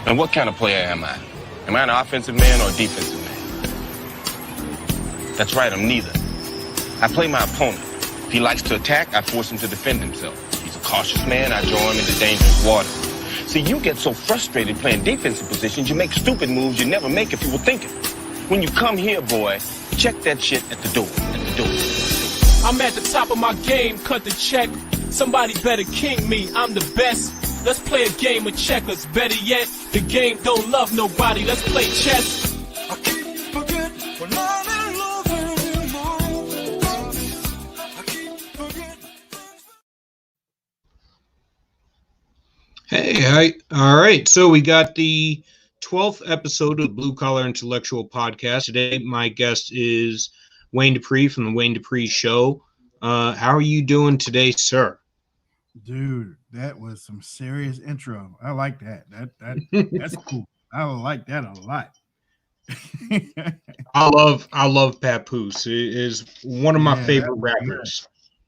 And what kind of player am I? Am I an offensive man or a defensive man? That's right, I'm neither. I play my opponent. If he likes to attack, I force him to defend himself. If he's a cautious man, I draw him into dangerous waters. See, you get so frustrated playing defensive positions, you make stupid moves you never make if you were thinking. When you come here, boy, check that shit at the door. I'm at the top of my game, cut the check. Somebody better king me, I'm the best. Let's play a game of checkers. Better yet, the game don't love nobody. Let's play chess. I keep forgetting when I'm in love anymore. I keep forgetting. Hey, all right. So we got the 12th episode of the Blue Collar Intellectual Podcast. Today, my guest is Wayne Dupree from the Wayne Dupree Show. How are you doing today, sir? Dude, that was some serious intro. I like that. That's cool. I like that a lot. I love Papoose. It is one of my favorite rappers.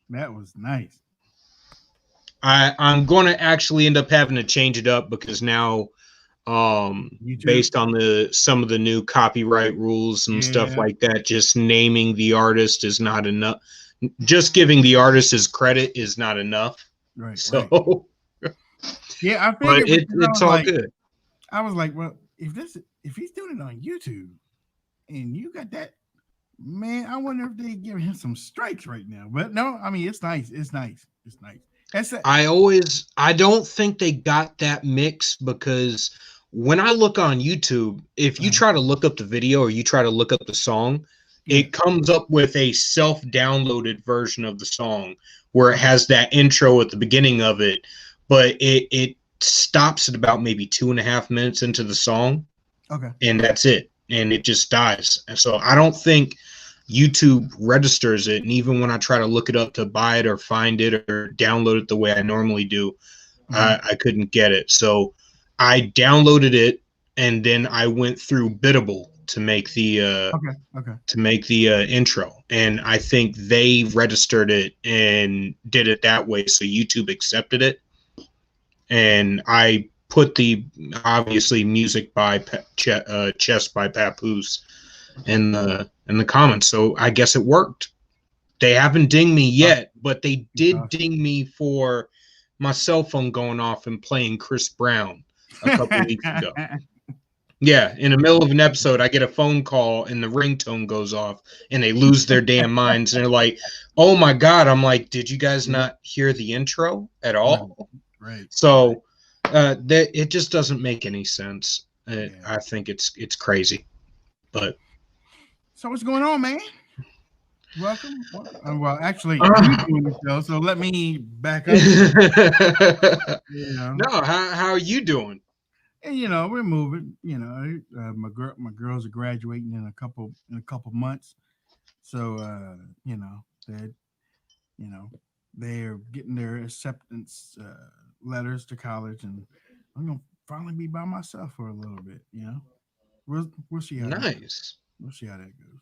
That was nice. I'm going to actually end up having to change it up because now, based on some of the new copyright rules and stuff like that, just naming the artist is not enough. Just giving the artist his credit is not enough. Right. So, right. Yeah, I figured it's all good. I was like, well, if he's doing it on YouTube and you got that, man, I wonder if they giving him some strikes right now. But no, I mean, it's nice. It's nice. I don't think they got that mix because when I look on YouTube, if you try to look up the video or you try to look up the song, it comes up with a self-downloaded version of the song where it has that intro at the beginning of it, but it stops at about maybe 2.5 minutes into the song. Okay. And that's it. And it just dies. And so I don't think YouTube registers it. And even when I try to look it up to buy it or find it or download it the way I normally do, I couldn't get it. So I downloaded it and then I went through Biddable to make the intro, and I think they registered it and did it that way, so YouTube accepted it. And I put the obviously music by Chess by Papoose in the comments, so I guess it worked. They haven't dinged me yet, but they did ding me for my cell phone going off and playing Chris Brown a couple weeks ago. Yeah, in the middle of an episode, I get a phone call and the ringtone goes off and they lose their damn minds. And they're like, oh my God. I'm like, did you guys not hear the intro at all? Right. So it just doesn't make any sense. I think it's crazy. But so what's going on, man? Welcome. Well, actually, you're doing the show, so let me back up. No, how are you doing? And we're moving. My girls are graduating in a couple months, so they're getting their acceptance letters to college, and I'm gonna finally be by myself for a little bit. We'll see how we'll see how that goes.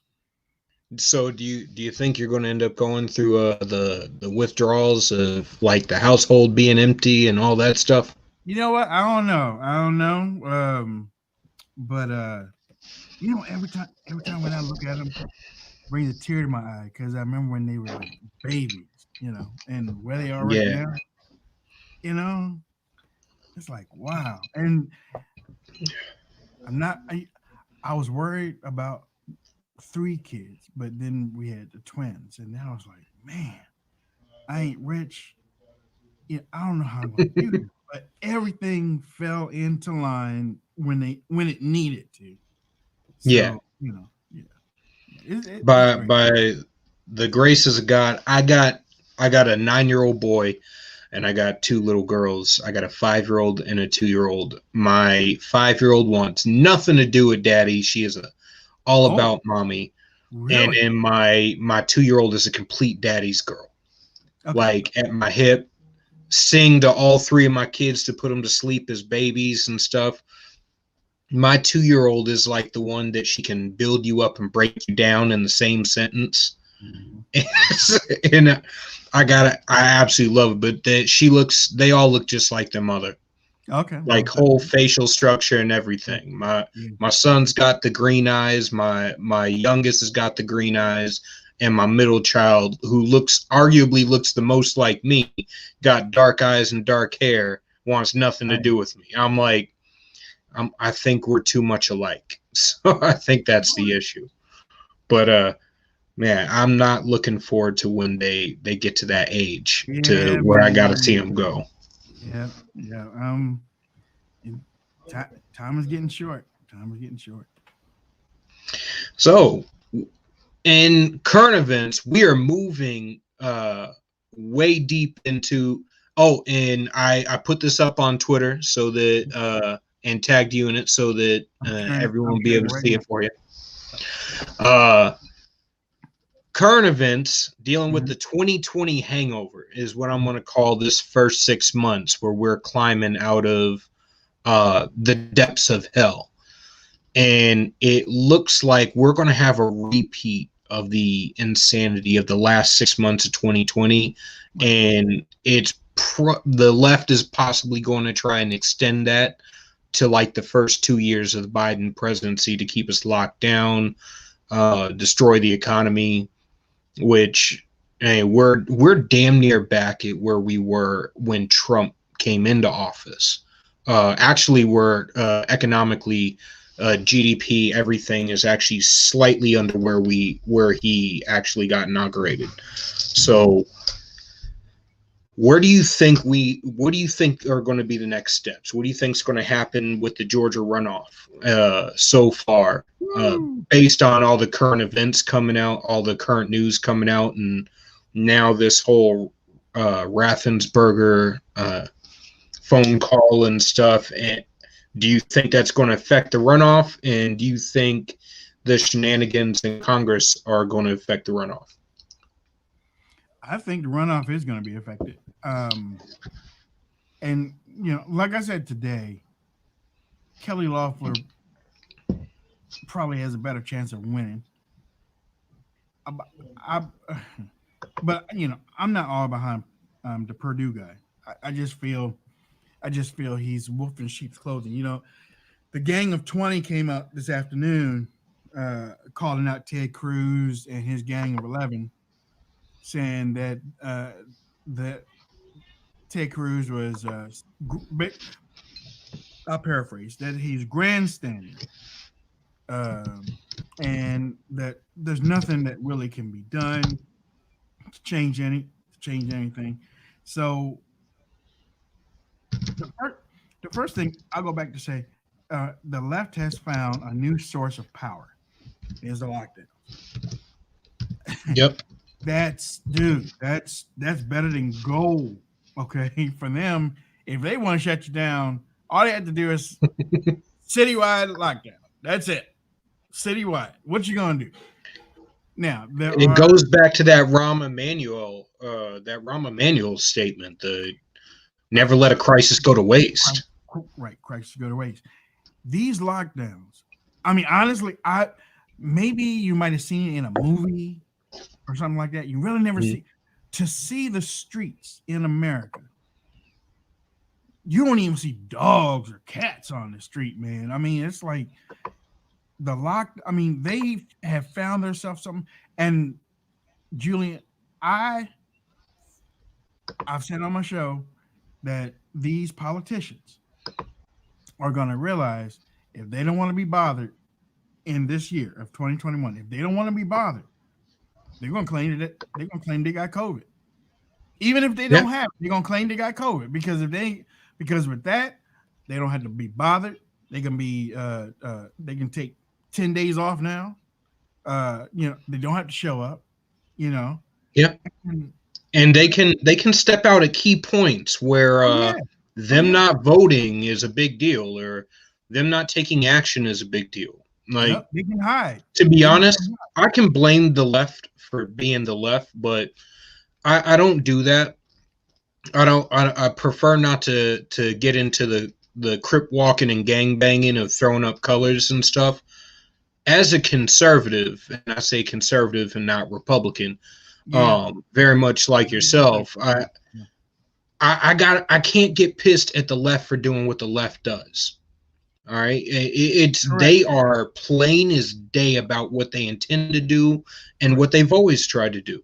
So do you think you're going to end up going through the withdrawals of like the household being empty and all that stuff? You know what? I don't know. But every time when I look at them, brings a tear to my eye because I remember when they were like babies, and where they are right now. It's like wow. And I was worried about 3 kids, but then we had the twins, and now I was like, man, I ain't rich. I don't know how I'm gonna do it. But everything fell into line when it needed to. So, By the graces of God, I got a 9-year-old boy, and I got 2 little girls. I got a 5-year-old and a 2-year-old. My 5-year-old wants nothing to do with daddy. She is all about mommy. Really? And my 2-year-old is a complete daddy's girl. Okay. Like at my hip. Sing to all 3 of my kids to put them to sleep as babies and stuff. My 2-year-old is like the one that she can build you up and break you down in the same sentence. Mm-hmm. And I absolutely love it. But they all look just like their mother. Okay. like whole facial structure and everything. My son's got the green eyes. My youngest has got the green eyes, and my middle child, who arguably looks the most like me, got dark eyes and dark hair. Wants nothing to do with me. I'm like, I think we're too much alike. So I think that's the issue. But man, I'm not looking forward to when they get to that age to where I got to see them go. Yeah. Time is getting short. So, in current events, we are moving way deep into. Oh, and I put this up on Twitter so that and tagged you in it so that everyone will be able to see it for you. Current events dealing with the 2020 hangover is what I'm going to call this first 6 months, where we're climbing out of the depths of hell. And it looks like we're going to have a repeat of the insanity of the last 6 months of 2020. And it's the left is possibly going to try and extend that to like the first 2 years of the Biden presidency to keep us locked down, destroy the economy, which we're damn near back at where we were when Trump came into office. Actually, we're economically, GDP, everything is actually slightly under where he actually got inaugurated. So, what do you think are going to be the next steps? What do you think is going to happen with the Georgia runoff so far, based on all the current events coming out, all the current news coming out, and now this whole Raffensperger phone call and stuff? And do you think that's going to affect the runoff? And do you think the shenanigans in Congress are going to affect the runoff? I think the runoff is going to be affected. And, like I said today, Kelly Loeffler probably has a better chance of winning. But, I'm not all behind the Purdue guy. I just feel he's wolf in sheep's clothing. The Gang of 20 came out this afternoon calling out Ted Cruz and his Gang of 11, saying that Ted Cruz was, I'll paraphrase, that he's grandstanding, and that there's nothing that really can be done to change anything. So the first thing I'll go back to say, the left has found a new source of power. Is the lockdown. Yep. That's better than gold. Okay, for them, if they want to shut you down, all they have to do is citywide lockdown. That's it. Citywide. What you gonna do? Now it goes back to that Rahm Emanuel statement: the never let a crisis go to waste. Right, crisis go to waste. These lockdowns. I mean, honestly, maybe you might have seen it in a movie or something like that. You really never see the streets in America. You don't even see dogs or cats on the street, man. I mean, it's like they have found themselves something. And Julian, I've said on my show that these politicians are going to realize if they don't want to be bothered in this year of 2021, if they don't want to be bothered, they're going to claim that they got COVID. Even if they don't have it, they're going to claim they got COVID because with that, they don't have to be bothered. They can take 10 days off now. They don't have to show up, Yep. And they can step out at key points where them not voting is a big deal, or them not taking action is a big deal. Like, they can hide. To be honest, I can blame the left for being the left, but I don't do that. I prefer not to get into the crip walking and gang banging of throwing up colors and stuff. As a conservative, and I say conservative and not Republican, very much like yourself, I can't get pissed at the left for doing what the left does. All right, it's Correct. they are plain as day about what they intend to do and what they've always tried to do.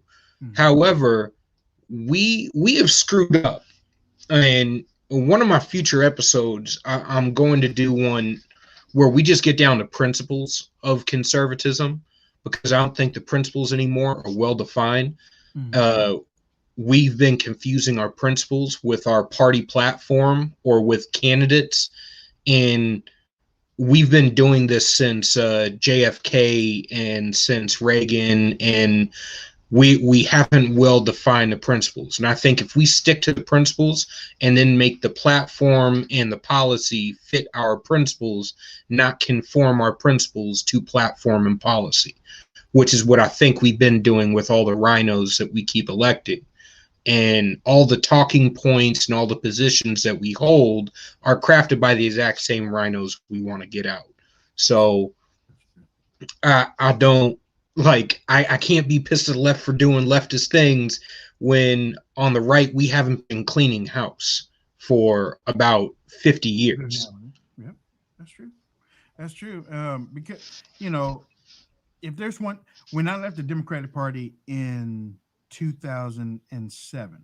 However, we have screwed up, and one of my future episodes, I'm going to do one where we just get down to principles of conservatism, because I don't think the principles anymore are well defined. We've been confusing our principles with our party platform or with candidates, and we've been doing this since JFK and since Reagan, and we haven't well defined the principles. And I think if we stick to the principles and then make the platform and the policy fit our principles, not conform our principles to platform and policy, which is what I think we've been doing with all the rhinos that we keep electing. And all the talking points and all the positions that we hold are crafted by the exact same rhinos we want to get out. So I don't like, I can't be pissed at the left for doing leftist things when on the right we haven't been cleaning house for about 50 years. Yep, that's true. That's true. Because, you know, if there's one, when I left the Democratic Party in 2007,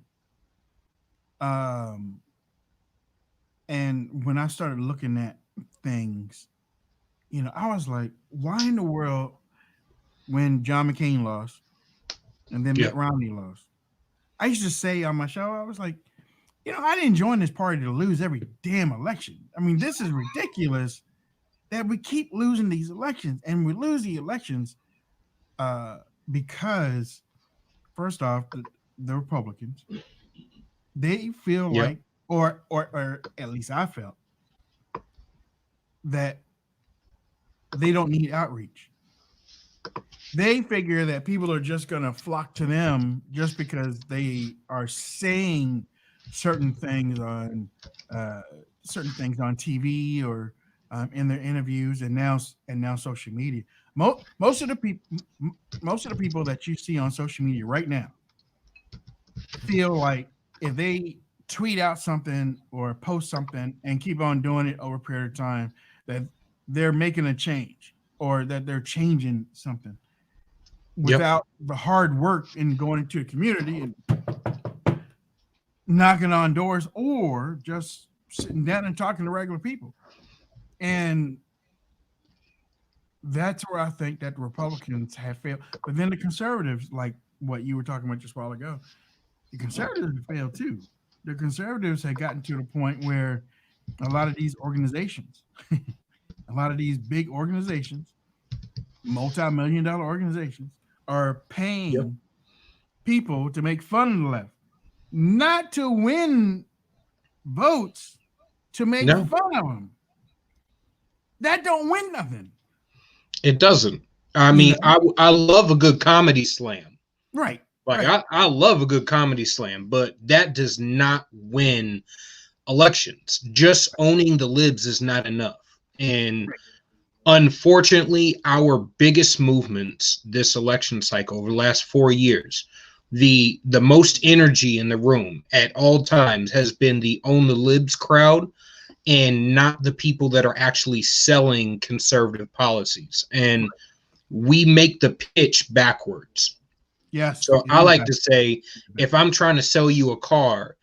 and when I started looking at things, you know, I was like, why in the world, when John McCain lost and then Mitt Romney lost, I used to say on my show, I was like, you know, I didn't join this party to lose every damn election. I mean, this is ridiculous that we keep losing these elections, and we lose the elections because, first off, the Republicans, they feel like, or at least I felt, that they don't need outreach. They figure that people are just going to flock to them just because they are saying certain things on TV or in their interviews, and now social media. Most of the people that you see on social media right now feel like if they tweet out something or post something and keep on doing it over a period of time, that they're making a change or that they're changing something without the hard work in going into a community and knocking on doors or just sitting down and talking to regular people. And that's where I think that the Republicans have failed. But then the conservatives, like what you were talking about just a while ago, the conservatives have failed too. The conservatives have gotten to the point where a lot of these organizations, a lot of these big organizations, multi-million-dollar organizations, are paying people to make fun of the left, not to win votes, to make fun of them. That don't win nothing. It doesn't. I mean, I love a good comedy slam. Right. Like I love a good comedy slam, but that does not win elections. Just owning the libs is not enough. And unfortunately, our biggest movements this election cycle over the last 4 years, the most energy in the room at all times has been the own the libs crowd, and not the people that are actually selling conservative policies. And we make the pitch backwards. Yes. So I like to say, if I'm trying to sell you a car,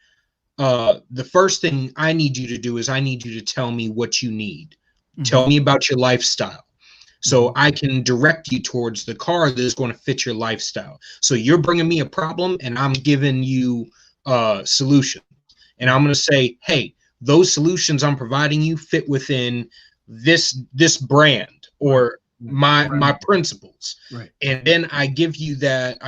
the first thing I need you to do is I need you to tell me what you need. Mm-hmm. Tell me about your lifestyle. So I can direct you towards the car that is going to fit your lifestyle. So you're bringing me a problem and I'm giving you a solution. And I'm going to say, hey, those solutions I'm providing you fit within this brand or my principles. Right. And then I give you the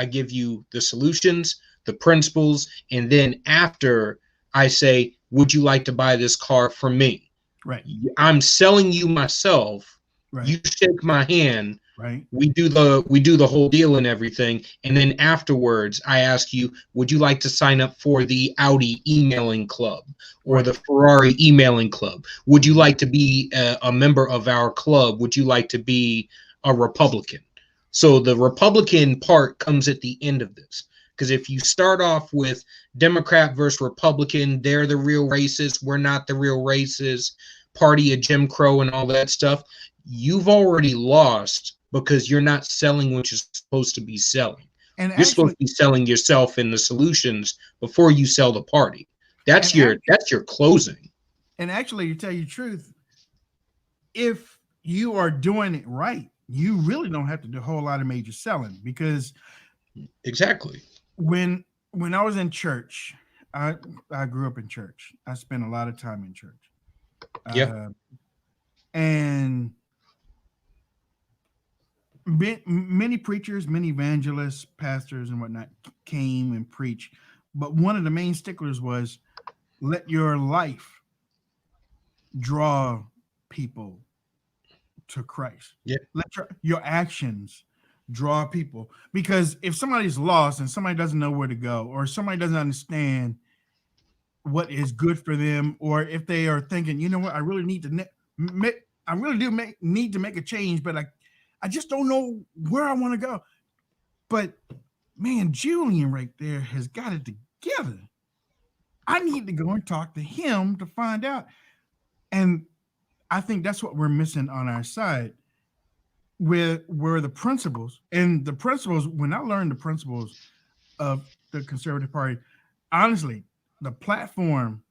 solutions, the principles, and then after I say, would you like to buy this car from me? Right. I'm selling you myself. Right. You shake my hand. Right. We do the whole deal and everything. And then afterwards, I ask you, would you like to sign up for the Audi emailing club or the Ferrari emailing club? Would you like to be a member of our club? Would you like to be a Republican? So the Republican part comes at the end of this. Because if you start off with Democrat versus Republican, they're the real racists, we're not the real racists, party of Jim Crow and all that stuff, you've already lost because you're not selling what you're supposed to be selling. And You're supposed to be selling yourself and the solutions before you sell the party. That's your closing. And actually, to tell you the truth, if you are doing it right, you really don't have to do a whole lot of major selling, because exactly when I was in church, I grew up in church. I spent a lot of time in church. Yeah. And many preachers, many evangelists, pastors, and whatnot came and preached. But one of the main sticklers was, let your life draw people to Christ. Yeah. Let your actions draw people. Because if somebody's lost and somebody doesn't know where to go, or somebody doesn't understand what is good for them, or if they are thinking, you know what, I really need to need to make a change, but I just don't know where I want to go. But man, Julian right there has got it together. I need to go and talk to him to find out. And I think that's what we're missing on our side, where the principles, when I learned the principles of the Conservative Party, honestly, the platform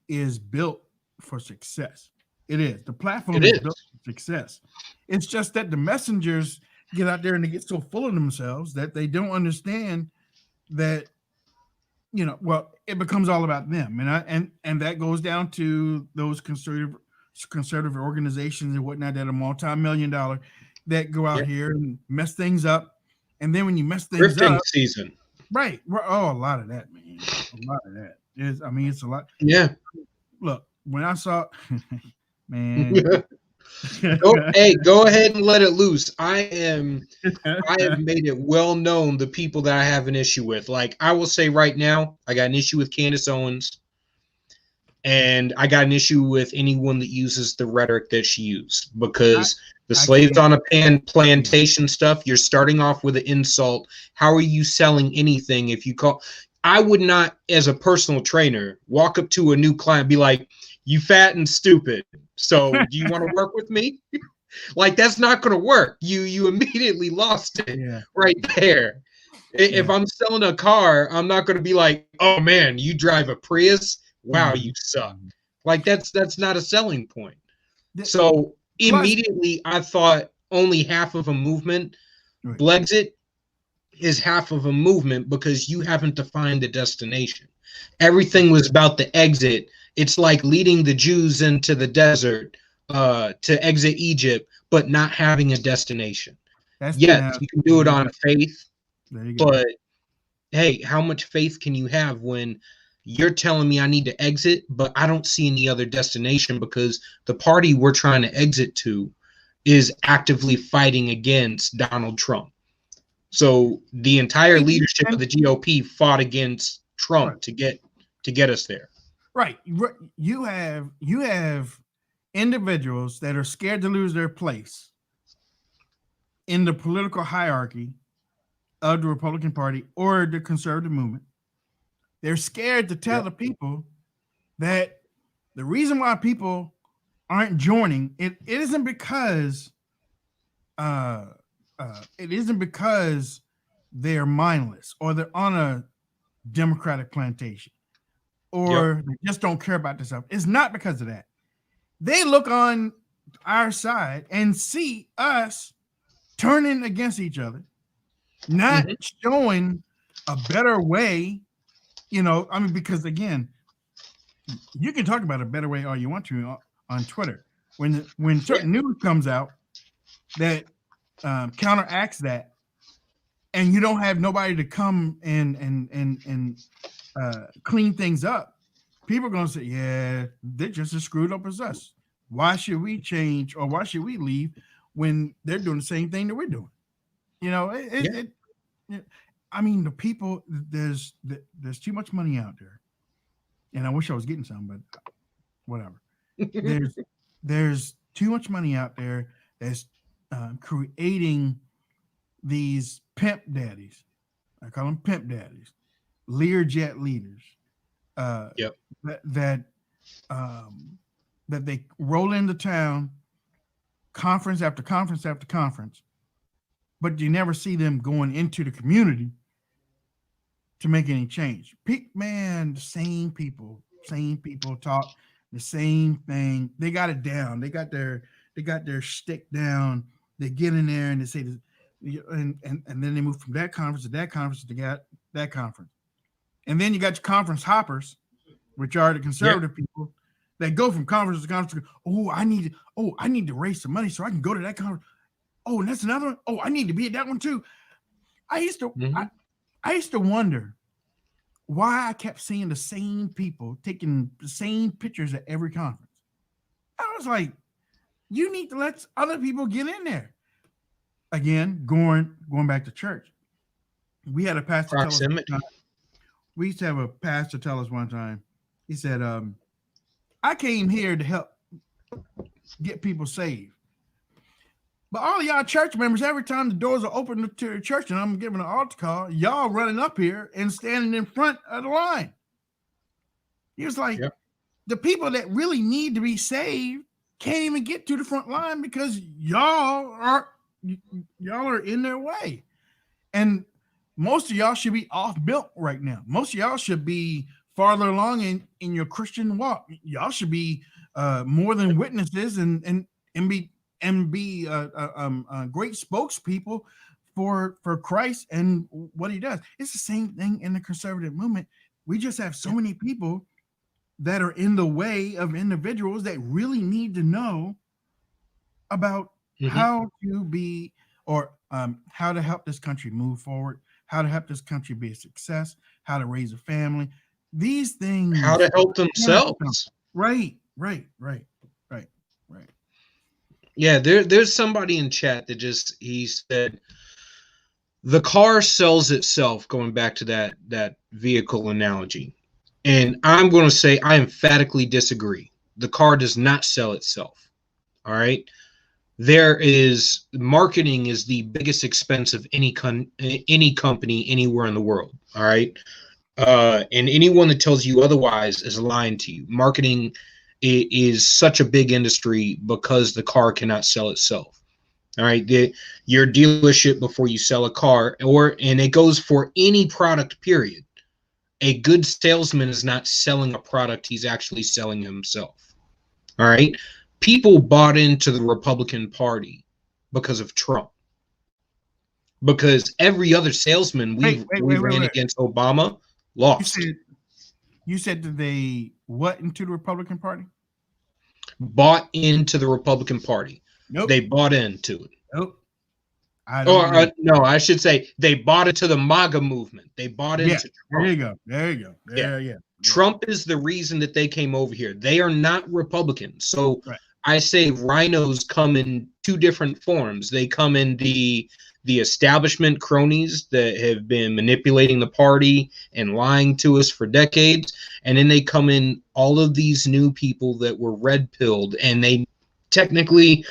is built for success. It is. The platform is built for success. It's just that the messengers get out there and they get so full of themselves that they don't understand that, you know, well, it becomes all about them. And that goes down to those conservative organizations and whatnot that are multi-million-dollar that go out here and mess things up. And then when you mess things grifting up, season. Right. Oh, a lot of that, man. A lot of that. It's a lot. Yeah. Look, when I saw man. Go ahead and let it loose. I have made it well known the people that I have an issue with. Like, I will say right now, I got an issue with Candace Owens, and I got an issue with anyone that uses the rhetoric that she used, because the slaves on a plantation stuff, you're starting off with an insult. How are you selling anything if you call? I would not, as a personal trainer, walk up to a new client and be like, you fat and stupid, so do you want to work with me? Like, that's not going to work. You immediately lost it right there. If I'm selling a car, I'm not going to be like, oh man, you drive a Prius? Wow, you suck. Like, that's not a selling point. So immediately I thought only half of a movement. Brexit is half of a movement because you haven't defined the destination. Everything was about the exit. It's like leading the Jews into the desert to exit Egypt, but not having a destination. Yes, you can do it on faith, but hey, how much faith can you have when you're telling me I need to exit, but I don't see any other destination because the party we're trying to exit to is actively fighting against Donald Trump. So the entire leadership of the GOP fought against Trump to get us there. Right. You have individuals that are scared to lose their place in the political hierarchy of the Republican Party or the conservative movement. They're scared to tell the people that the reason why people aren't joining it isn't because they're mindless or they're on a Democratic plantation or they just don't care about this stuff. It's not because of that. They look on our side and see us turning against each other, not showing a better way. You know, I mean, because again, you can talk about a better way all you want to on Twitter. When certain news comes out that counteracts that, and you don't have nobody to come and clean things up, people are going to say, yeah, they're just as screwed up as us. Why should we change or why should we leave when they're doing the same thing that we're doing? You know, I mean, the people, there's too much money out there, and I wish I was getting some, but whatever. There's too much money out there that's creating these pimp daddies, I call them pimp daddies, Learjet leaders, Yep. that they roll into town, conference after conference after conference, but you never see them going into the community to make any change. Man, the same people talk the same thing. They got it down. They got their stick down. They get in there and they say this, and then they move from that conference to that conference to that conference. And then you got your conference hoppers, which are the conservative people that go from conference to conference. I need to raise some money so I can go to that conference. Oh, and that's another one. Oh, I need to be at that one too. I used to wonder why I kept seeing the same people taking the same pictures at every conference. I was like, you need to let other people get in there. Again, going back to church. We had a pastor tell us one time, we used to have a pastor tell us one time, he said, I came here to help get people saved. But all of y'all church members, every time the doors are open to the church and I'm giving an altar call, y'all running up here and standing in front of the line. He was like, the people that really need to be saved can't even get to the front line because y'all are in their way. And most of y'all should be off milk right now. Most of y'all should be farther along in your Christian walk. Y'all should be more than witnesses and be great spokespeople for Christ and what he does. It's the same thing in the conservative movement. We just have so many people that are in the way of individuals that really need to know about how to be how to help this country move forward, how to help this country be a success, how to raise a family. These things, how to help themselves. Right. Yeah, there's somebody in chat that he said the car sells itself, going back to that vehicle analogy. And I'm going to say I emphatically disagree. The car does not sell itself. All right. Marketing is the biggest expense of any company anywhere in the world. All right. And anyone that tells you otherwise is lying to you. Marketing is such a big industry because the car cannot sell itself. All right. Your dealership before you sell a car, and it goes for any product, period. A good salesman is not selling a product. He's actually selling himself. All right. People bought into the Republican Party because of Trump. Because every other salesman we ran against Obama lost. You said that they what into the Republican Party? Bought into the Republican Party. Nope. They bought into it. Nope. No, I should say they bought into the MAGA movement. They bought into Trump. There you go. Yeah. Trump is the reason that they came over here. They are not Republicans. So I say rhinos come in two different forms. They come in the establishment cronies that have been manipulating the party and lying to us for decades. And then they come in all of these new people that were red-pilled, and they technically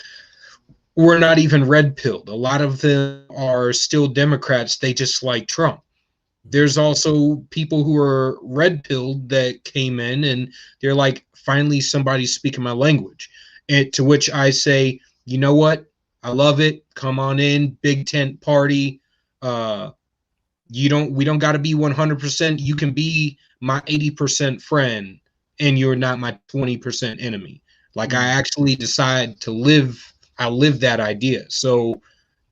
were not even red-pilled. A lot of them are still Democrats. They just like Trump. There's also people who are red-pilled that came in, and they're like, finally somebody's speaking my language. And to which I say, you know what? I love it. Come on in, big tent party. We don't got to be 100%. You can be my 80% friend, and you're not my 20% enemy. Like I actually decide to live. I live that idea. So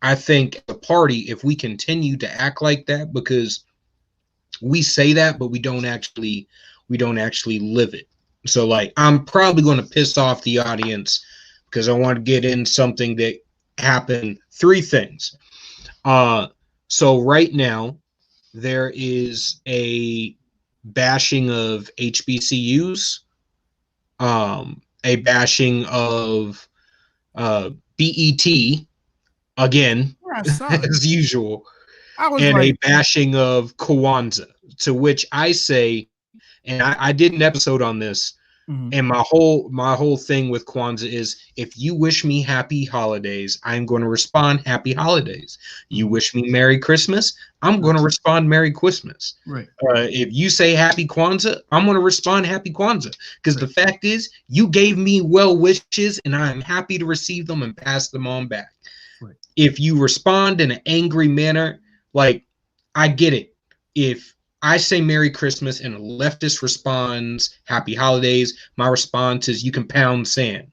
I think the party, if we continue to act like that, because we say that, but we don't actually live it. So like, I'm probably going to piss off the audience because I want to get in something that happened. Three things. So right now there is a bashing of HBCUs, a bashing of BET again, as usual, and a bashing of Kwanzaa, to which I say, and I did an episode on this, And my whole thing with Kwanzaa is, if you wish me happy holidays, I'm going to respond happy holidays. You wish me Merry Christmas, I'm going to respond Merry Christmas. Right. If you say Happy Kwanzaa, I'm going to respond Happy Kwanzaa. Because the fact is, you gave me well wishes, and I'm happy to receive them and pass them on back. Right. If you respond in an angry manner, like, I get it. If I say Merry Christmas and a leftist responds Happy Holidays, my response is, you can pound sand.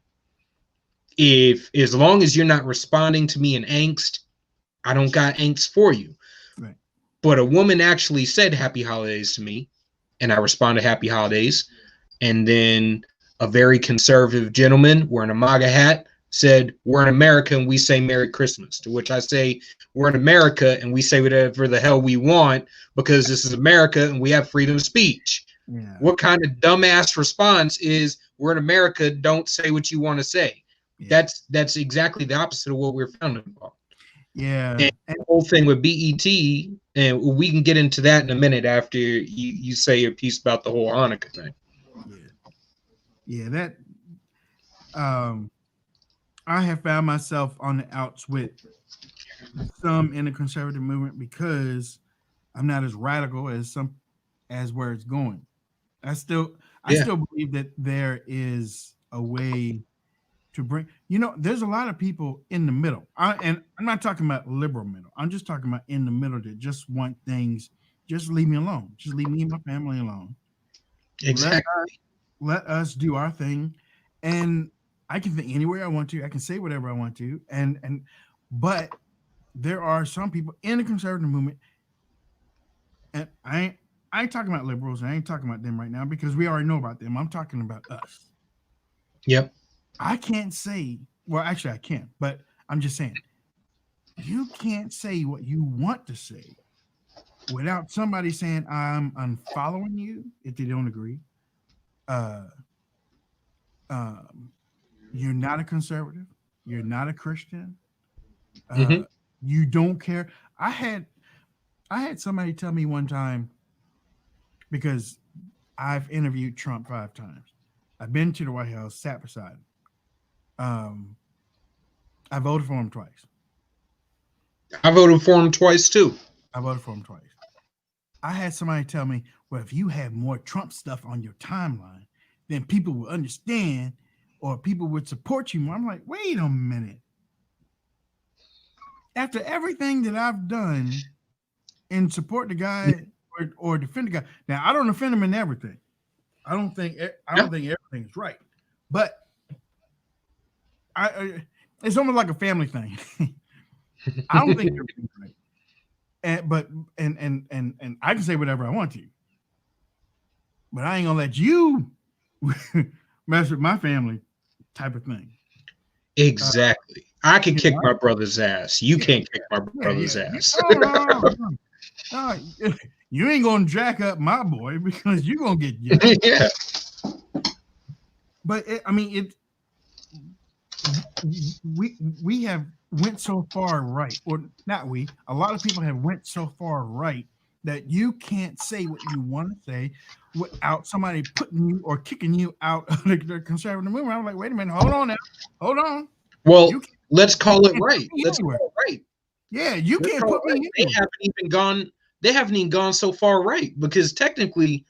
As long as you're not responding to me in angst, I don't got angst for you. Right. But a woman actually said Happy Holidays to me, and I responded Happy Holidays. And then a very conservative gentleman wearing a MAGA hat said, we're in America and we say Merry Christmas. To which I say, we're in America and we say whatever the hell we want because this is America and we have freedom of speech. Yeah. What kind of dumbass response is, we're in America, don't say what you want to say? Yeah. That's exactly the opposite of what we're founded upon. Yeah. And the whole thing with BET, and we can get into that in a minute after you say your piece about the whole Hanukkah thing. Yeah, that I have found myself on the outs with some in the conservative movement because I'm not as radical as where it's going. I still believe that there is a way to bring, there's a lot of people in the middle. And I'm not talking about liberal middle. I'm just talking about in the middle that just want things, just leave me alone. Just leave me and my family alone. Exactly. Let us do our thing. And I can think anywhere I want to. I can say whatever I want to. But there are some people in the conservative movement, and I ain't talking about liberals, and I ain't talking about them right now because we already know about them. I'm talking about us. Yep. I can't say, well, actually I can, but I'm just saying, you can't say what you want to say without somebody saying, I'm unfollowing you if they don't agree. You're not a conservative. You're not a Christian. You don't care. I had somebody tell me one time, because I've interviewed Trump 5 times. I've been to the White House, sat beside him. I voted for him twice. I voted for him twice too. I voted for him twice. I had somebody tell me, well, if you had more Trump stuff on your timeline, then people would understand or people would support you more. I'm like, wait a minute. After everything that I've done and support the guy or defend the guy. Now, I don't defend him in everything. I don't think everything is right. But it's almost like a family thing. I don't think everything's right. And I can say whatever I want to. But I ain't gonna let you mess with my family type of thing. Exactly. I can kick my brother's ass. You can't kick my brother's ass. No, you ain't gonna jack up my boy because you're gonna get jacked. Yeah. But we have went so far right, or not we. A lot of people have went so far right that you can't say what you want to say without somebody putting you or kicking you out of the conservative movement. I'm like, wait a minute, hold on now, hold on. Well, let's call it right. Let's call it right. Yeah, you can't put me in. They haven't even gone so far right, because technically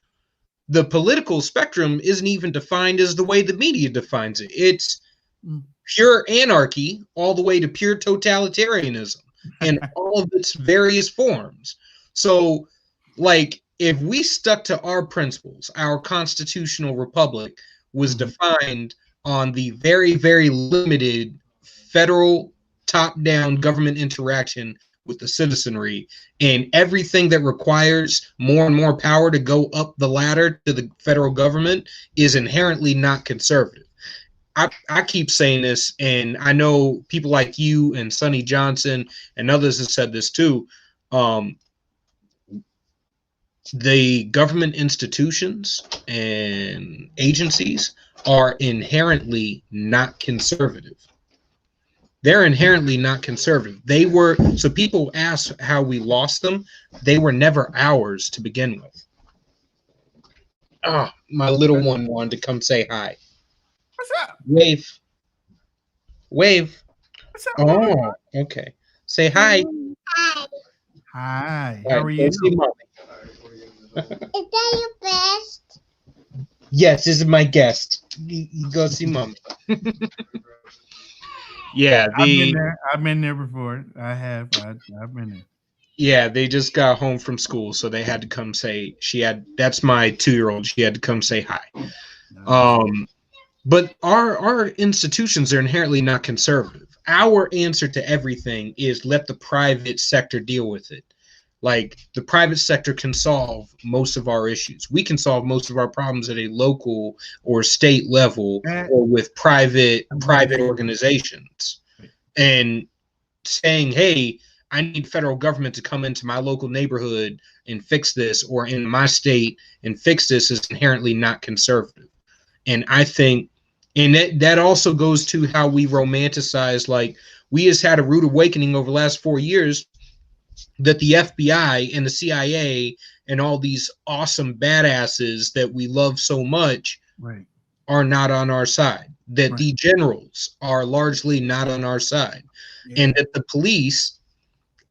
the political spectrum isn't even defined as the way the media defines it. It's pure anarchy all the way to pure totalitarianism in all of its various forms. So, like, if we stuck to our principles, our constitutional republic was defined on the very, very limited federal top-down government interaction with the citizenry, and everything that requires more and more power to go up the ladder to the federal government is inherently not conservative. I keep saying this, and I know people like you and Sonny Johnson and others have said this too. The government institutions and agencies are inherently not conservative. They're inherently not conservative. So people ask how we lost them. They were never ours to begin with. Oh, my little one wanted to come say hi. What's up? Wave. Wave. What's up? Oh, okay. Say hi. Hi. All How right, are go you? see mommy. Is that your best? Yes, this is my guest. You go see mommy. Yeah, I've been there. I've been there before. I have. I've been there. Yeah, they just got home from school, so they had to come say that's my 2-year-old. She had to come say hi. But our institutions are inherently not conservative. Our answer to everything is let the private sector deal with it. Like the private sector can solve most of our issues. We can solve most of our problems at a local or state level or with private organizations. And saying, hey, I need federal government to come into my local neighborhood and fix this, or in my state and fix this, is inherently not conservative. And I think, and that also goes to how we romanticize, like, we has had a rude awakening over the last 4 years that the FBI and the CIA and all these awesome badasses that we love so much are not on our side, that the generals are largely not on our side, and that the police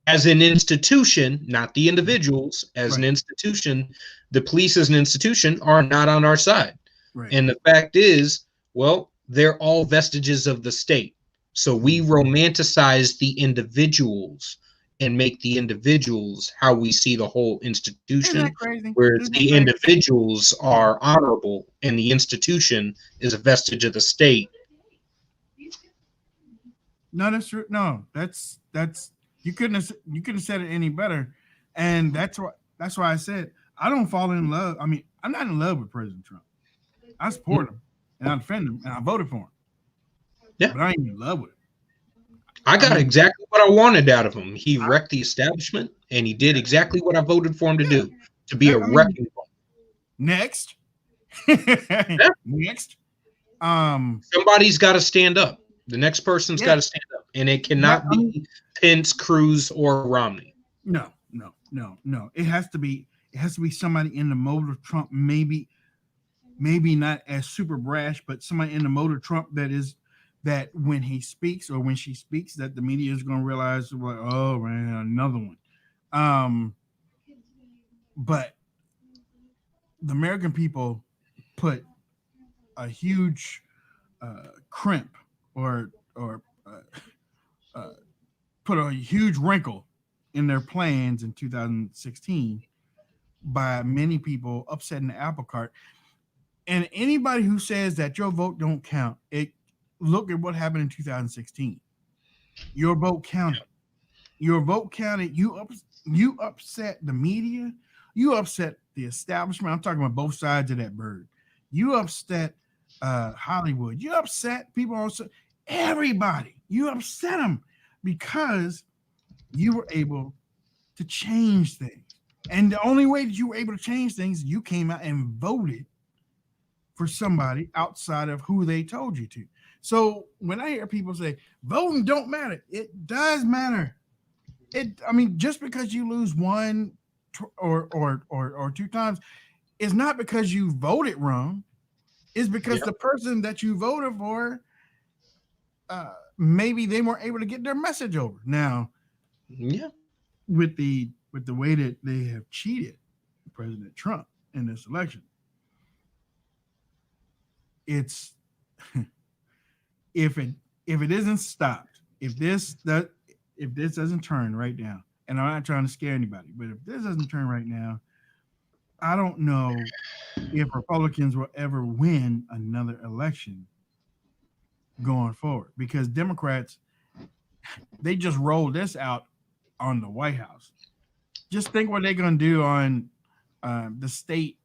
as an institution, not the individuals, as an institution, the police as an institution are not on our side. And the fact is, well, they're all vestiges of the state. So we romanticize the individuals and make the individuals how we see the whole institution, whereas the individuals are honorable and the institution is a vestige of the state. No, that's true. No, that's you couldn't have said it any better. And that's why I said I don't fall in love. I mean, I'm not in love with President Trump. I support him and I defend him and I voted for him. Yeah, but I ain't in love with him. I got exactly what I wanted out of him. He wrecked the establishment, and he did exactly what I voted for him to do, to be a wrecking ball. Next. Next. Somebody's got to stand up. The next person's got to stand up, and it cannot be Pence, Cruz, or Romney. No. It has to be somebody in the mold of Trump, maybe not as super brash, but somebody in the mold of Trump that when he speaks or when she speaks, that the media is going to realize, like, oh man, another one. But the American people put a huge crimp or put a huge wrinkle in their plans in 2016 by many people upsetting the apple cart. And anybody who says that your vote don't count, look at what happened in 2016. Your vote counted. Your vote counted. You upset the media. You upset the establishment. I'm talking about both sides of that bird. You upset Hollywood. You upset people. Everybody. You upset them because you were able to change things. And the only way that you were able to change things, you came out and voted for somebody outside of who they told you to. So when I hear people say voting don't matter, it does matter. Just because you lose one or two times, it's not because you voted wrong. It's because the person that you voted for, maybe they weren't able to get their message over. Now, with the way that they have cheated President Trump in this election, it's if it isn't stopped, if this doesn't turn right now, and I'm not trying to scare anybody, but if this doesn't turn right now, I don't know if Republicans will ever win another election going forward, because Democrats, they just rolled this out on the White House. Just think what they're going to do on the state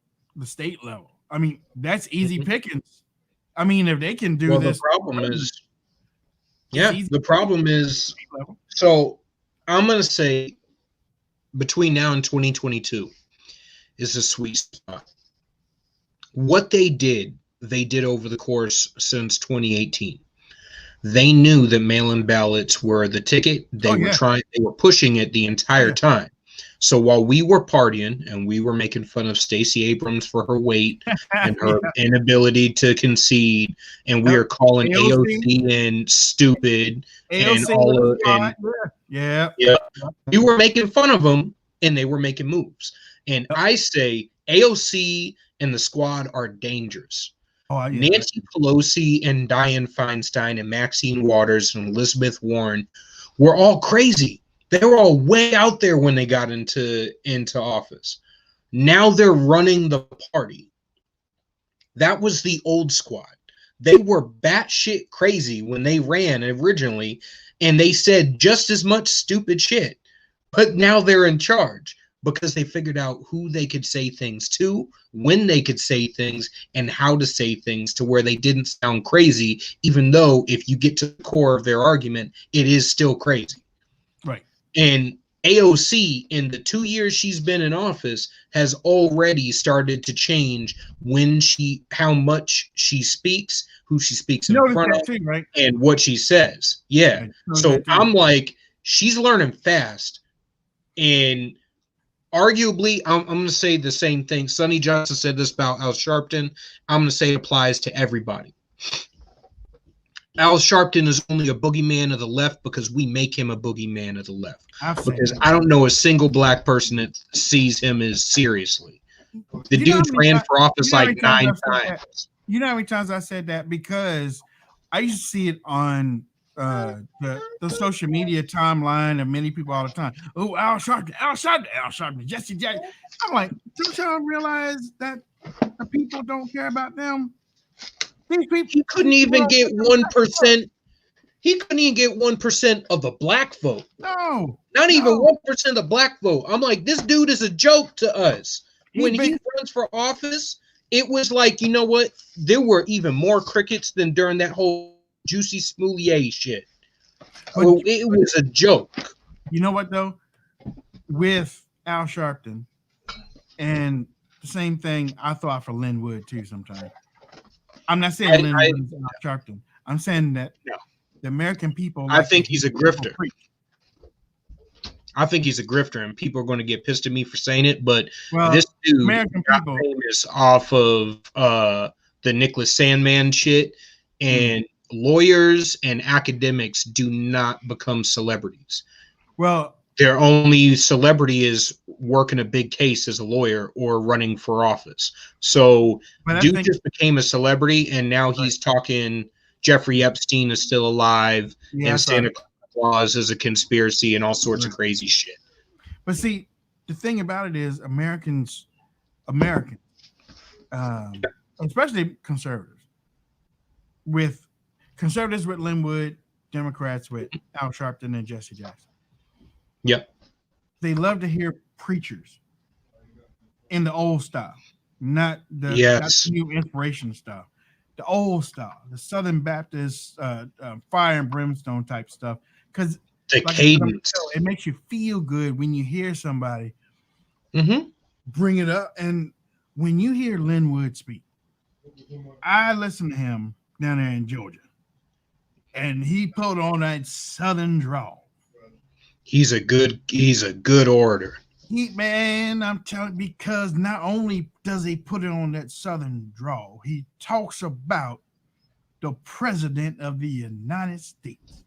level. I mean, that's easy pickings. I mean, if they can do this, the problem is, so I'm going to say between now and 2022 is a sweet spot. What they did over the course since 2018. They knew that mail-in ballots were the ticket. They were pushing it the entire time. So while we were partying and we were making fun of Stacey Abrams for her weight and her inability to concede, and we are calling AOC and stupid and all of and yeah, we were making fun of them and they were making moves. And I say AOC and the squad are dangerous. Nancy Pelosi and Dianne Feinstein and Maxine Waters and Elizabeth Warren were all crazy. They were all way out there when they got into office. Now they're running the party. That was the old squad. They were batshit crazy when they ran originally, and they said just as much stupid shit. But now they're in charge because they figured out who they could say things to, when they could say things, and how to say things to where they didn't sound crazy, even though if you get to the core of their argument, it is still crazy. Right. And AOC, in the 2 years she's been in office, has already started to change how much she speaks, who she speaks in front of, right? And what she says. Yeah. So I'm like, she's learning fast. And arguably, I'm going to say the same thing. Sonny Johnson said this about Al Sharpton. I'm going to say it applies to everybody. Al Sharpton is only a boogeyman of the left because we make him a boogeyman of the left. Because I don't know a single black person that sees him as seriously. The dude ran for office like 9 times. You know how many times I said that? Because I used to see it on the social media timeline of many people all the time. Oh, Al Sharpton, Jesse Jackson. I'm like, don't y'all realize that the people don't care about them? These people, he couldn't even get 1%. He couldn't even get 1% of the black vote. No, not even 1% of the black vote. I'm like, this dude is a joke to us. When he runs for office, it was like, you know what? There were even more crickets than during that whole Juicy Smoulier shit. So it was a joke. You know what though? With Al Sharpton, and the same thing I thought for Lynn Wood too. Sometimes I'm not saying Lynn Wood is Al Sharpton. I'm saying that the American people. I think he's a grifter. I think he's a grifter, and people are going to get pissed at me for saying it. But this dude got famous off of the Nicholas Sandman shit, and lawyers and academics do not become celebrities. Well, their only celebrity is working a big case as a lawyer or running for office. So dude just became a celebrity, and now he's talking Jeffrey Epstein is still alive, and Santa Claus is a conspiracy and all sorts of crazy shit. But see, the thing about it is Americans, especially conservatives with Linwood, Democrats with Al Sharpton and Jesse Jackson. Yep. They love to hear preachers in the old style, not the new inspiration style. The old style, the Southern Baptist fire and brimstone type stuff. Because cadence, it makes you feel good when you hear somebody bring it up. And when you hear Linwood speak, I listen to him down there in Georgia, and he put on that Southern drawl. He's a good orator. I'm telling you, because not only does he put it on that Southern drawl, he talks about the president of the United States.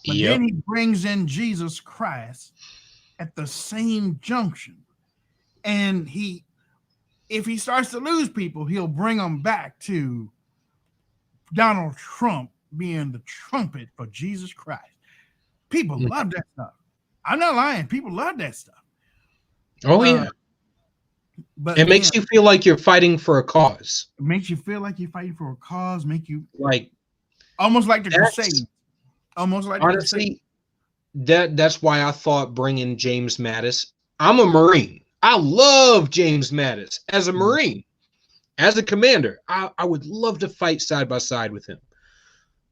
But then he brings in Jesus Christ at the same junction. And if he starts to lose people, he'll bring them back to Donald Trump being the trumpet for Jesus Christ. People love that stuff. I'm not lying. People love that stuff. Oh, yeah. But it makes you feel like you're fighting for a cause. It makes you feel like you're fighting for a cause, make you like almost like the Crusade. Almost like honestly, that's why I thought bringing James Mattis. I'm a Marine. I love James Mattis as a Marine, as a commander. I would love to fight side by side with him.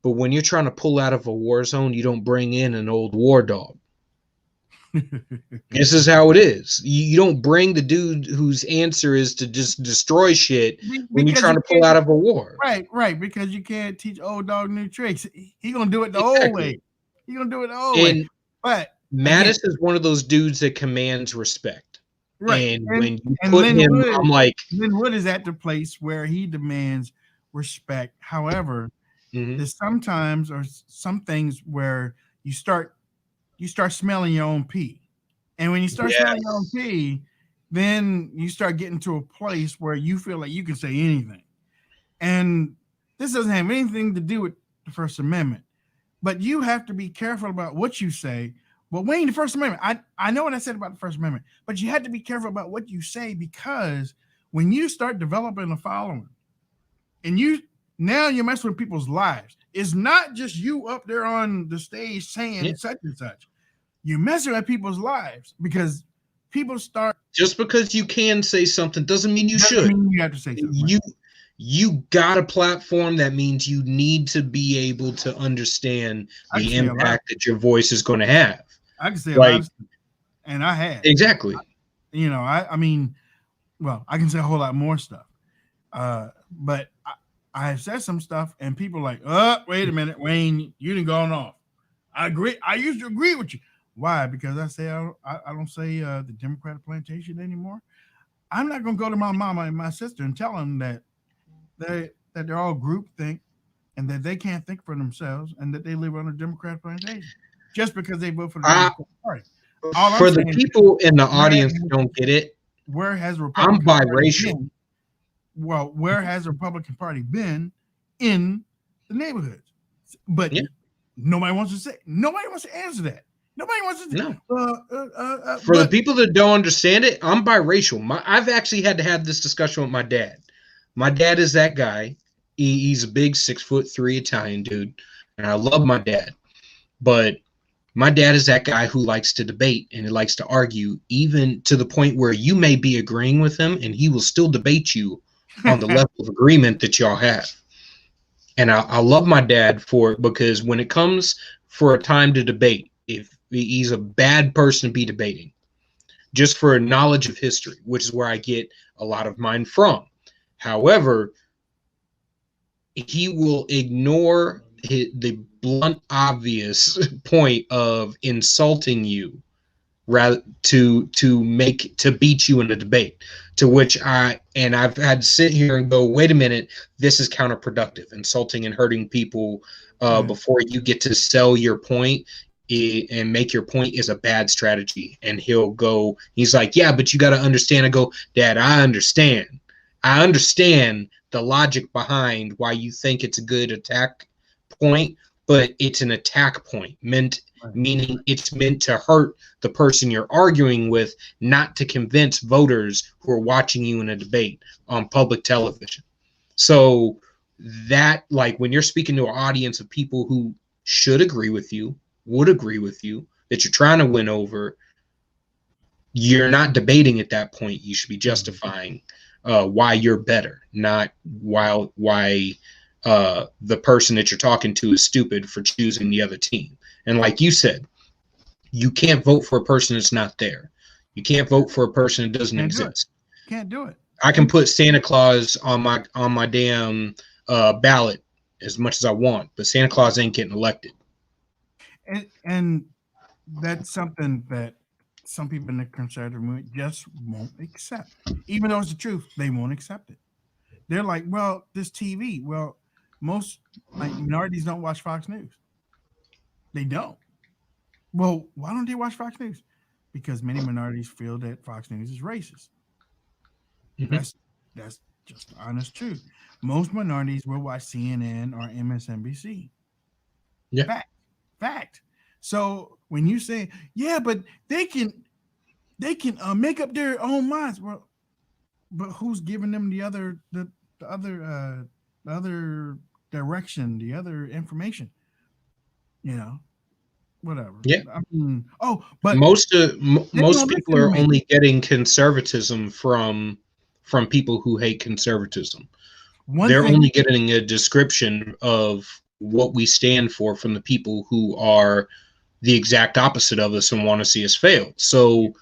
But when you're trying to pull out of a war zone, you don't bring in an old war dog. This is how it is. You don't bring the dude whose answer is to just destroy shit when you're trying to pull out of a war. Right. Because you can't teach old dog new tricks. He gonna do it the old way. He gonna do it the old way. But Mattis is one of those dudes that commands respect. Right. And when you and put Lin him, Wood, I'm like, Lin Wood is at the place where he demands respect. However, there's sometimes or some things where you start smelling your own pee. And when you start smelling your own pee, then you start getting to a place where you feel like you can say anything. And this doesn't have anything to do with the First Amendment, but you have to be careful about what you say. Well, Wayne, the First Amendment, I know what I said about the First Amendment, but you have to be careful about what you say, because when you start developing a following and you're messing with people's lives, it's not just you up there on the stage saying such and such. You're messing with people's lives because people start. Just because you can say something doesn't mean you should. You have to say something. You got a platform. That means you need to be able to understand the impact that your voice is going to have. I can say a lot of stuff, and I have. Exactly. I mean, well, I can say a whole lot more stuff. But I have said some stuff, and people are like, wait a minute, Wayne, you done gone off. I agree. I used to agree with you. Why? Because I say I don't say the Democratic plantation anymore. I'm not going to go to my mama and my sister and tell them that they're all groupthink and that they can't think for themselves and that they live on a Democratic plantation just because they vote for the Democratic Party. For the people in the audience who don't get it, where has Republican I'm biracial. Where has the Republican Party been in the neighborhoods? But nobody wants to say. Nobody wants to answer that. Nobody wants to. No. For the people that don't understand it, I'm biracial. I've actually had to have this discussion with my dad. My dad is that guy. He's a big 6'3" Italian dude, and I love my dad. But my dad is that guy who likes to debate and he likes to argue, even to the point where you may be agreeing with him, and he will still debate you on the level of agreement that y'all have. And I love my dad for it, because when it comes for a time to debate, if he's a bad person to be debating, just for a knowledge of history, which is where I get a lot of mine from. However, he will ignore the blunt, obvious point of insulting you rather to beat you in a debate, to which I've had to sit here and go, wait a minute, this is counterproductive. Insulting and hurting people before you get to sell your point and make your point is a bad strategy. And he's like, yeah, but you got to understand. I go, Dad, I understand the logic behind why you think it's a good attack point, but it's an attack point meaning it's meant to hurt the person you're arguing with, not to convince voters who are watching you in a debate on public television. So that, like, when you're speaking to an audience of people who should agree with you, would agree with you, that you're trying to win over, you're not debating at that point. You should be justifying why you're better, not why the person that you're talking to is stupid for choosing the other team. And like you said, you can't vote for a person that's not there. You can't vote for a person that doesn't exist. Can't do it. I can put Santa Claus on my damn ballot as much as I want, but Santa Claus ain't getting elected. And that's something that some people in the conservative movement just won't accept. Even though it's the truth, they won't accept it. They're like, well, this TV. Well, most minorities don't watch Fox News. They don't. Well, why don't they watch Fox News? Because many minorities feel that Fox News is racist. Mm-hmm. That's just the honest truth. Most minorities will watch CNN or MSNBC. Yeah. Fact. So when you say, yeah, but they can make up their own minds. Well, but who's giving them the other direction, the other information? Whatever. Yeah. I mean, but most people are only getting conservatism from people who hate conservatism. They're only getting a description of what we stand for from the people who are the exact opposite of us and want to see us fail. So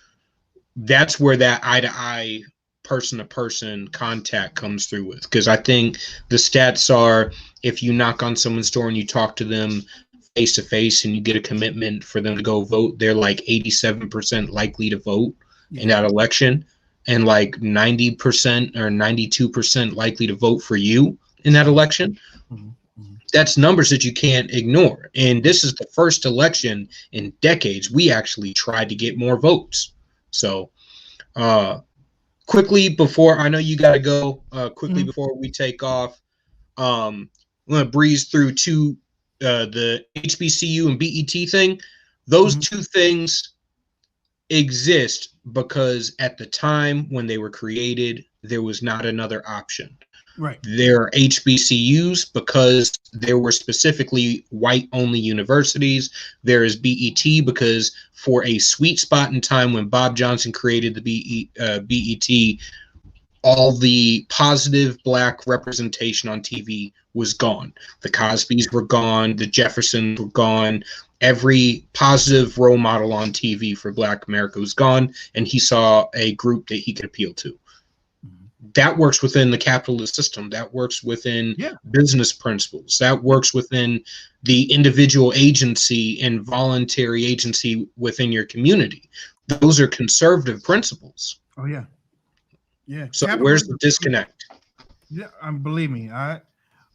that's where that eye-to-eye, person-to-person contact comes through with. Because I think the stats are, if you knock on someone's door and you talk to them face to face and you get a commitment for them to go vote, they're like 87% likely to vote in that election, and like 90% or 92% likely to vote for you in that election. That's numbers that you can't ignore. And this is the first election in decades we actually tried to get more votes. So quickly before, I know you got to go, quickly before we take off, I'm going to breeze through the HBCU and BET thing. Those two things exist because at the time when they were created, there was not another option. Right. There are HBCUs because there were specifically white-only universities. There is BET because for a sweet spot in time when Bob Johnson created the BET, all the positive black representation on TV was gone. The Cosbys were gone. The Jeffersons were gone. Every positive role model on TV for Black America was gone, and he saw a group that he could appeal to. That works within the capitalist system. That works within business principles. That works within the individual agency and voluntary agency within your community. Those are conservative principles. Oh, yeah. Yeah. So where's the disconnect? Yeah, believe me,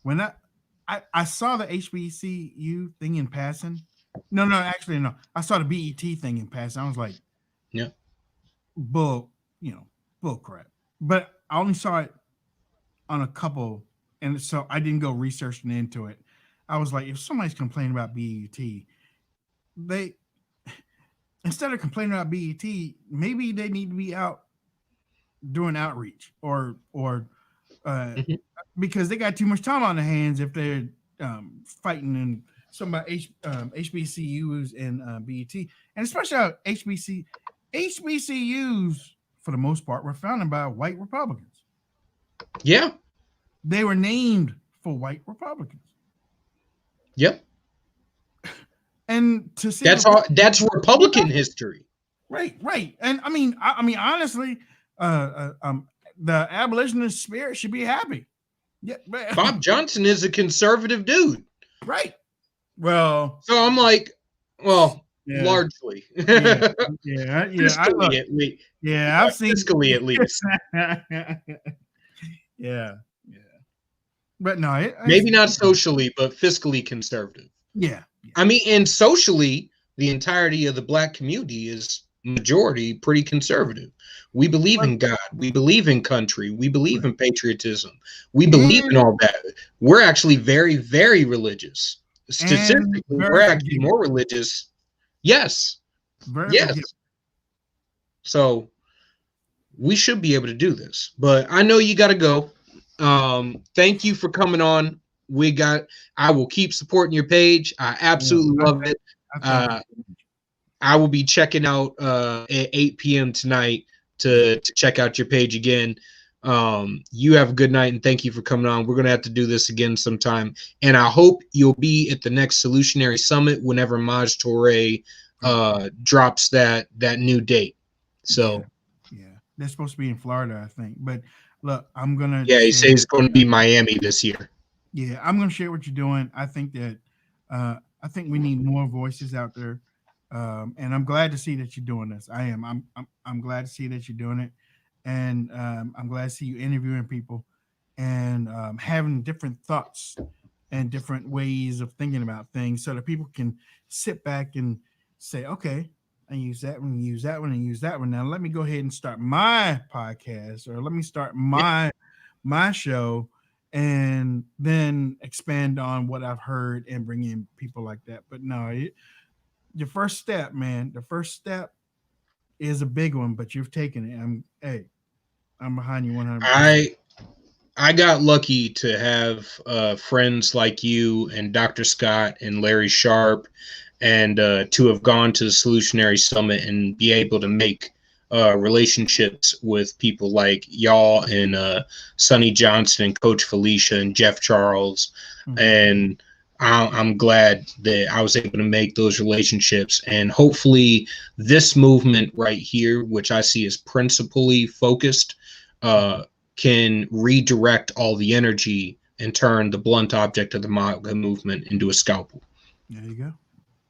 when I saw the HBCU thing in passing. No, actually, no. I saw the BET thing in passing. I was like, yeah, bull crap. But I only saw it on a couple, and so I didn't go researching into it. I was like, if somebody's complaining about BET, they, instead of complaining about BET, maybe they need to be out doing outreach or because they got too much time on their hands if they're fighting in some about HBCUs and BET, and especially how HBCUs for the most part were founded by white Republicans. Yeah, they were named for white Republicans. Yep. And to see that's Republican history. Right. And I mean honestly, the abolitionist spirit should be happy. Yeah, Bob Johnson is a conservative dude. Right. Well, so I'm like, largely. Fiscally, at least. Yeah, I've seen fiscally at least. Yeah. But no, maybe not socially, but fiscally conservative. Yeah. I mean, and socially, the entirety of the black community is majority pretty conservative. We believe in God. We believe in country. We believe in patriotism. We believe in all that. We're actually very, very religious. Statistically, we're actually more religious. Yes. Yes. So we should be able to do this. But I know you got to go. Thank you for coming on. I will keep supporting your page. I absolutely love it. I will be checking out at 8 p.m. tonight to check out your page again. You have a good night, and thank you for coming on. We're going to have to do this again sometime. And I hope you'll be at the next Solutionary Summit whenever Maj Touré drops that new date. So yeah, they're supposed to be in Florida, I think. But look, I'm going to. Yeah, he says it's going to be Miami this year. Yeah, I'm going to share what you're doing. I think that I think we need more voices out there. And I'm glad to see that you're doing this. I am. I'm glad to see that you're doing it. And I'm glad to see you interviewing people and having different thoughts and different ways of thinking about things so that people can sit back and say, okay, I use that one, use that one, and use that one. Now let me go ahead and start my podcast, or let me start my show, and then expand on what I've heard and bring in people like that. But no, your first step, man, the first step is a big one, but you've taken it. I'm behind you 100%. I got lucky to have friends like you and Dr. Scott and Larry Sharp, and to have gone to the Solutionary Summit and be able to make relationships with people like y'all and Sonny Johnson and Coach Felicia and Jeff Charles. Mm-hmm. And I'm glad that I was able to make those relationships, and hopefully this movement right here, which I see as principally focused, can redirect all the energy and turn the blunt object of the MAGA movement into a scalpel. There you go.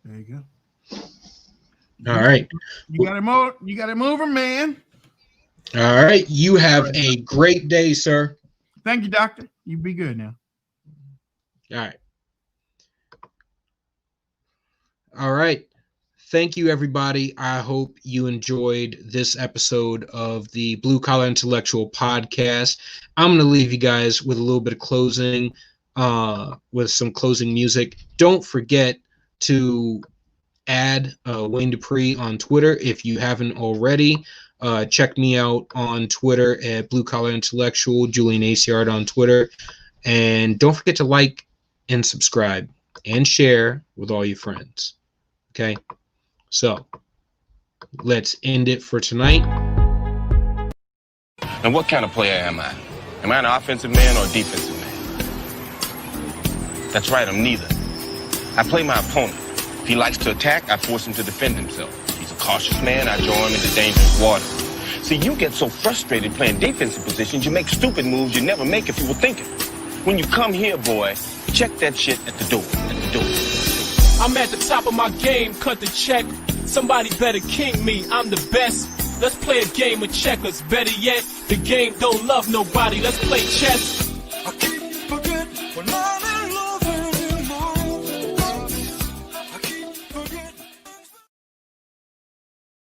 There you go. All right. You got it moving, man. All right. You have a great day, sir. Thank you, doctor. You be good now. All right. All right. Thank you, everybody. I hope you enjoyed this episode of the Blue Collar Intellectual Podcast. I'm going to leave you guys with a little bit of closing, with some closing music. Don't forget to add Wayne Dupree on Twitter if you haven't already. Check me out on Twitter at Blue Collar Intellectual, Julian Aciard on Twitter. And don't forget to like and subscribe and share with all your friends. Okay? So, let's end it for tonight. And what kind of player am I? Am I an offensive man or a defensive man? That's right, I'm neither. I play my opponent. If he likes to attack, I force him to defend himself. If he's a cautious man, I draw him into dangerous water. See, you get so frustrated playing defensive positions, you make stupid moves you never make if you were thinking. When you come here, boy, check that shit at the door. I'm at the top of my game, cut the check. Somebody better king me, I'm the best. Let's play a game of checkers. Better yet, the game don't love nobody. Let's play chess. I keep forget when I'm